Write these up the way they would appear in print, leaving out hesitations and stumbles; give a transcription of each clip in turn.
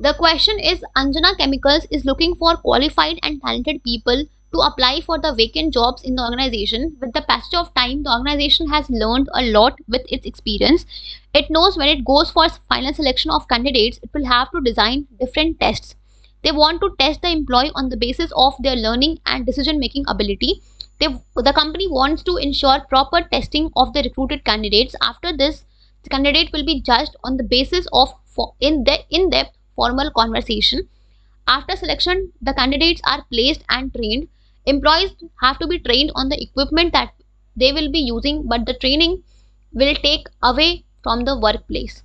The question is, Anjana Chemicals is looking for qualified and talented people to apply for the vacant jobs in the organization. With the passage of time, the organization has learned a lot with its experience. It knows when it goes for final selection of candidates, it will have to design different tests. They want to test the employee on the basis of their learning and decision making ability. The company wants to ensure proper testing of the recruited candidates. After this, the candidate will be judged on the basis of in-depth formal conversation. After selection, the candidates are placed and trained. Employees have to be trained on the equipment that they will be using, but the training will take away from the workplace.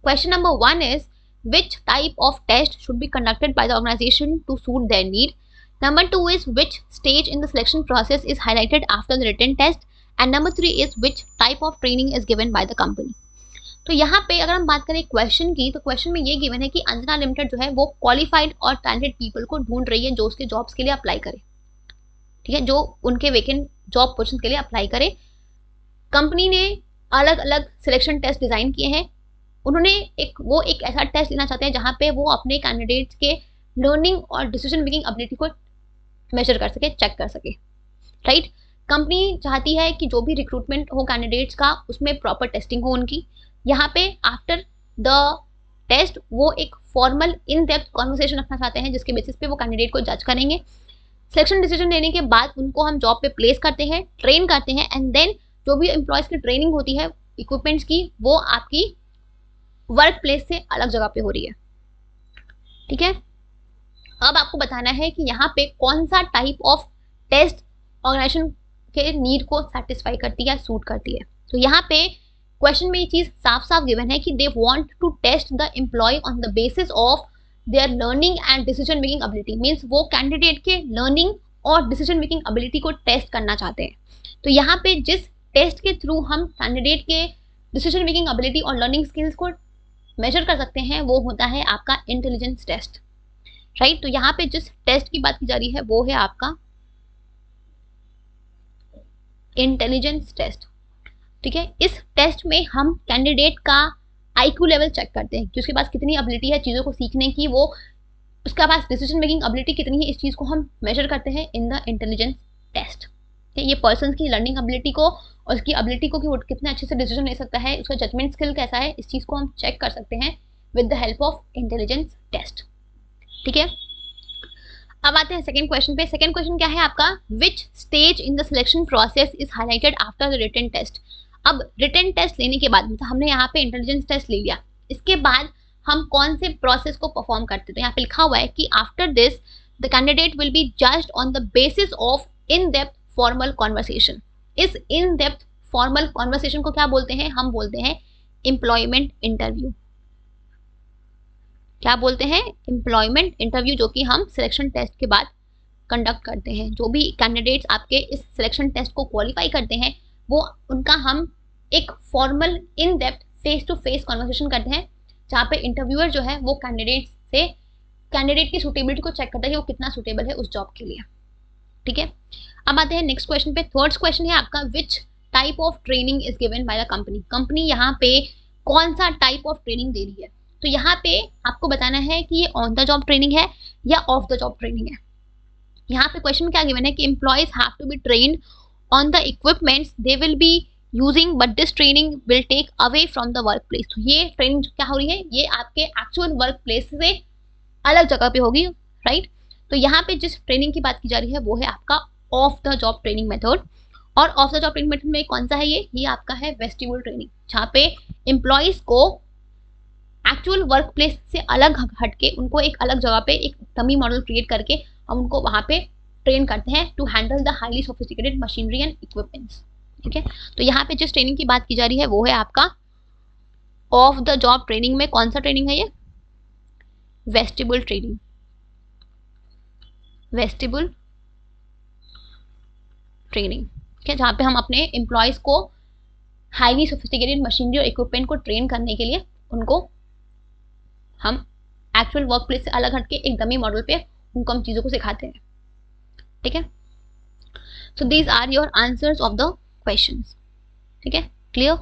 Question number 1 is, which type of test should be conducted by the organization to suit their need? Number 2 is, which stage in the selection process is highlighted after the written test? And number 3 is, which type of training is given by the company? तो यहाँ पे अगर हम बात करें question की, तो question में ये गिवन है कि अंजना लिमिटेड जो है वो क्वालिफाइड और टैलेंटेड पीपल को ढूंढ रही है जो उसके जॉब्स के लिए अप्लाई करे, ठीक है, जो उनके वेकेंट जॉब पोजीशन के लिए अप्लाई करे। कंपनी ने अलग अलग सिलेक्शन टेस्ट डिजाइन किए हैं। उन्होंने एक ऐसा टेस्ट लेना चाहते हैं जहाँ पे वो अपने कैंडिडेट्स के लर्निंग और डिसीजन मेकिंग एबिलिटी को मेजर कर सके, चेक कर सके, राइट। कंपनी चाहती है कि जो भी रिक्रूटमेंट हो कैंडिडेट्स का, उसमें प्रॉपर टेस्टिंग हो उनकी। यहाँ पे आफ्टर द टेस्ट वो एक फॉर्मल इन डेप्थ कॉन्वर्सेशन रखना चाहते हैं जिसके बेसिस पे वो कैंडिडेट को जज करेंगे। सिलेक्शन डिसीजन लेने के बाद उनको हम जॉब पे प्लेस करते हैं, ट्रेन करते हैं, एंड देन जो भी एम्प्लॉयज की ट्रेनिंग होती है इक्विपमेंट्स की, वो आपकी वर्क प्लेस से अलग जगह पे हो रही है, ठीक है। अब आपको बताना है कि यहाँ पे कौन सा टाइप ऑफ टेस्ट ऑर्गेनाइजेशन के नीड को सेटिस्फाई करती है, सूट करती है। तो यहाँ पे क्वेश्चन में ये चीज साफ साफ गिवन है कि they want to test the employ on the basis of their learning and decision making ability. Means वो कैंडिडेट के लर्निंग और डिसीजन मेकिंग एबिलिटी को टेस्ट करना चाहते हैं। तो यहाँ पे जिस टेस्ट के थ्रू हम कैंडिडेट के डिसीजन मेकिंग एबिलिटी और लर्निंग स्किल्स को मेजर कर सकते हैं वो होता है आपका इंटेलिजेंस टेस्ट, राइट। तो यहाँ पे जिस टेस्ट की बात की जा रही है वो है आपका इंटेलिजेंस टेस्ट, ठीक है। इस टेस्ट में हम कैंडिडेट का आईक्यू लेवल चेक करते हैं कि उसके पास कितनी एबिलिटी है चीज़ों को सीखने की, वो उसके पास डिसीजन मेकिंग एबिलिटी कितनी है, इस चीज़ को हम मेजर करते हैं इन द इंटेलिजेंस टेस्ट। ये पर्सन की लर्निंग एबिलिटी को और उसकी एबिलिटी को कि वो कितने अच्छे से डिसीजन ले सकता है, उसका जजमेंट स्किल कैसा है, इस चीज़ को हम चेक कर सकते हैं with the help of intelligence test, ठीक है। अब आते हैं सेकंड क्वेश्चन पे। सेकंड क्वेश्चन क्या है आपका, which stage in the selection process is highlighted after the written test. अब रिटन टेस्ट लेने के बाद मतलब हमने यहाँ पे इंटेलिजेंस टेस्ट ले लिया, इसके बाद हम कौन से प्रोसेस को परफॉर्म करते हैं। तो यहाँ पे लिखा हुआ है कि after this the candidate will be judged on the basis of in depth formal conversation. इस इन डेप्थ फॉर्मल कॉन्वर्सेशन को क्या बोलते हैं, हम बोलते हैं एम्प्लॉयमेंट इंटरव्यू। क्या बोलते हैं, एम्प्लॉयमेंट इंटरव्यू, जो कि हम सिलेक्शन टेस्ट के बाद कंडक्ट करते हैं। जो भी कैंडिडेट्स आपके इस सिलेक्शन टेस्ट को क्वालिफाई करते हैं वो उनका हम एक formal in depth face to face conversation करते हैं, जहाँ पे इंटरव्यूअर जो है वो कैंडिडेट की सुटेबिलिटी को चेक करता है कि वो कितना सुटेबल है उस जॉब के लिए, ठीक है। अब आते हैं नेक्स्ट क्वेश्चन पे। थर्ड क्वेश्चन है आपका, which type of training is given by the company. Company यहाँ पे कौन सा टाइप ऑफ ट्रेनिंग दे रही है। तो यहाँ पे आपको बताना है कि ये ऑन द जॉब ट्रेनिंग है या ऑफ द जॉब ट्रेनिंग है। यहाँ पे क्वेश्चन में क्या गिवन है कि employees have to be trained on the equipments they will be using, but this training will take away from the work place. तो ये ट्रेनिंग क्या हो रही है, ये आपके एक्चुअल वर्क प्लेस से अलग जगह पे होगी, राइट। तो यहाँ पे जिस ट्रेनिंग की बात की जा रही है वो है आपका off the job training method. और off the job training method में कौन सा है, ये आपका है वेस्टिब्यूल ट्रेनिंग, जहाँ पे एम्प्लॉयज को एक्चुअल वर्क प्लेस से अलग हटके उनको एक अलग जगह पे एक डमी मॉडल क्रिएट करके हम उनको वहाँ पे ट्रेन करते हैं to handle the highly sophisticated machinery and equipments, ठीक है। तो यहाँ पे जिस ट्रेनिंग की बात की जा रही है वो है आपका ऑफ द जॉब ट्रेनिंग। में कौन सा ट्रेनिंग है, ये वेस्टिब्यूल ट्रेनिंग, वेस्टिब्यूल ट्रेनिंग, ठीक है, जहाँ पे हम अपने एम्प्लॉयज को हाईली सोफिस्टिकेटेड मशीनरी और इक्विपमेंट को ट्रेन करने के लिए उनको हम एक्चुअल वर्क प्लेस से अलग हटके एक डमी मॉडल पे उनको हम चीज़ों को सिखाते हैं, ठीक है। So these are your answers of the questions, ठीक है, क्लियर।